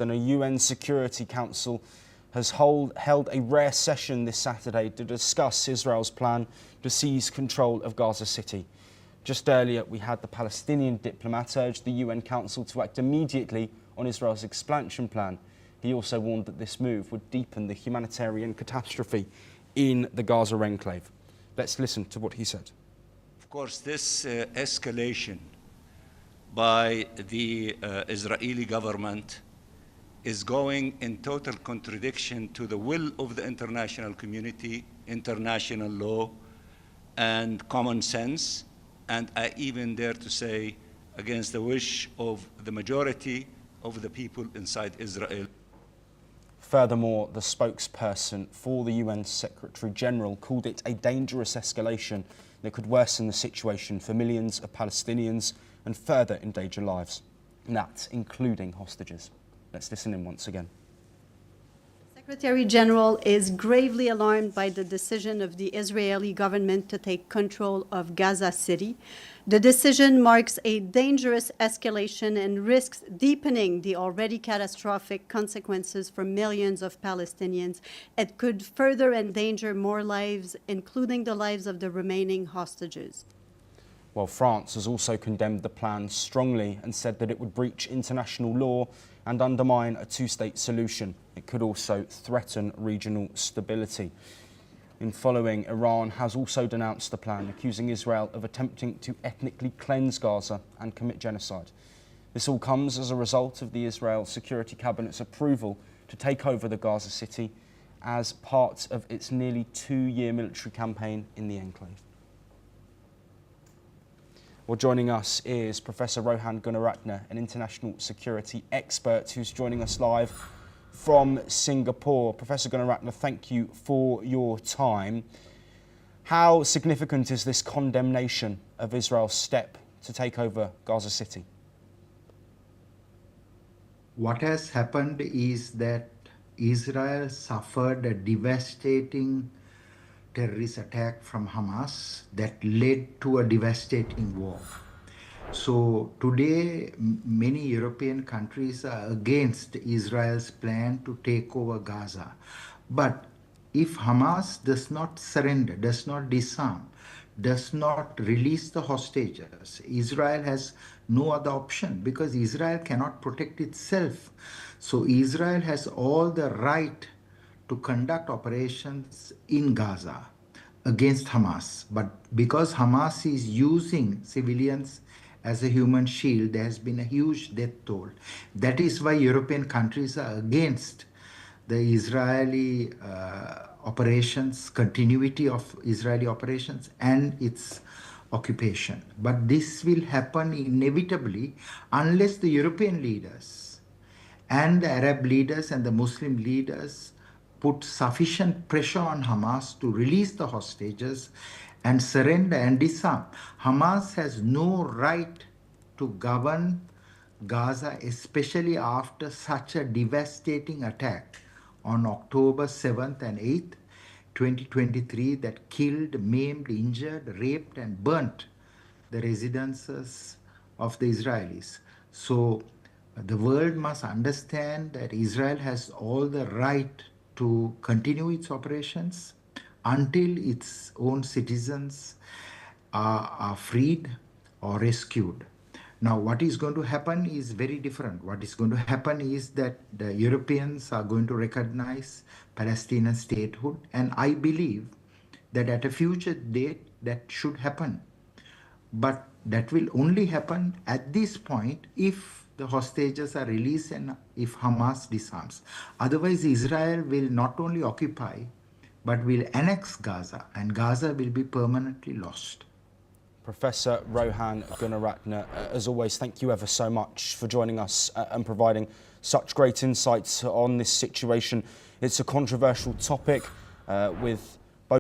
And a UN Security Council has held a rare session this Saturday to discuss Israel's plan to seize control of Gaza City. Just earlier, we had the Palestinian diplomat urge the UN Council to act immediately on Israel's expansion plan. He also warned that this move would deepen the humanitarian catastrophe in the Gaza enclave. Let's listen to what he said. Of course, this escalation by the Israeli government is going in total contradiction to the will of the international community, international law, and common sense, and I even dare to say against the wish of the majority of the people inside Israel. Furthermore, the spokesperson for the UN Secretary General called it a dangerous escalation that could worsen the situation for millions of Palestinians and further endanger lives, and that's including hostages. Let's listen in once again. The Secretary General is gravely alarmed by the decision of the Israeli government to take control of Gaza City. The decision marks a dangerous escalation and risks deepening the already catastrophic consequences for millions of Palestinians. It could further endanger more lives, including the lives of the remaining hostages. Well, France has also condemned the plan strongly and said that it would breach international law and undermine a two-state solution. It could also threaten regional stability. In following, Iran has also denounced the plan, accusing Israel of attempting to ethnically cleanse Gaza and commit genocide. This all comes as a result of the Israel Security Cabinet's approval to take over the Gaza City as part of its nearly two-year military campaign in the enclave. Well, joining us is Professor Rohan Gunaratne, an international security expert who's joining us live from Singapore. Professor Gunaratne, thank you for your time. How significant is this condemnation of Israel's step to take over Gaza City? What has happened is that Israel suffered a devastating terrorist attack from Hamas that led to a devastating war. So today, many European countries are against Israel's plan to take over Gaza. But if Hamas does not surrender, does not disarm, does not release the hostages, Israel has no other option because Israel cannot protect itself. So Israel has all the right to conduct operations in Gaza against Hamas. But because Hamas is using civilians as a human shield, there has been a huge death toll. That is why European countries are against the Israeli operations, continuity of Israeli operations and its occupation. But this will happen inevitably unless the European leaders and the Arab leaders and the Muslim leaders put sufficient pressure on Hamas to release the hostages and surrender and disarm. Hamas has no right to govern Gaza, especially after such a devastating attack on October 7th and 8th, 2023, that killed, maimed, injured, raped, and burnt the residences of the Israelis. So the world must understand that Israel has all the right to continue its operations until its own citizens are freed or rescued. Now, what is going to happen is very different. What is going to happen is that the Europeans are going to recognize Palestinian statehood, and I believe that at a future date that should happen. But that will only happen at this point if the hostages are released and if Hamas disarms. Otherwise, Israel will not only occupy, but will annex Gaza, and Gaza will be permanently lost. Professor Rohan Gunaratne, as always, thank you ever so much for joining us and providing such great insights on this situation. It's a controversial topic with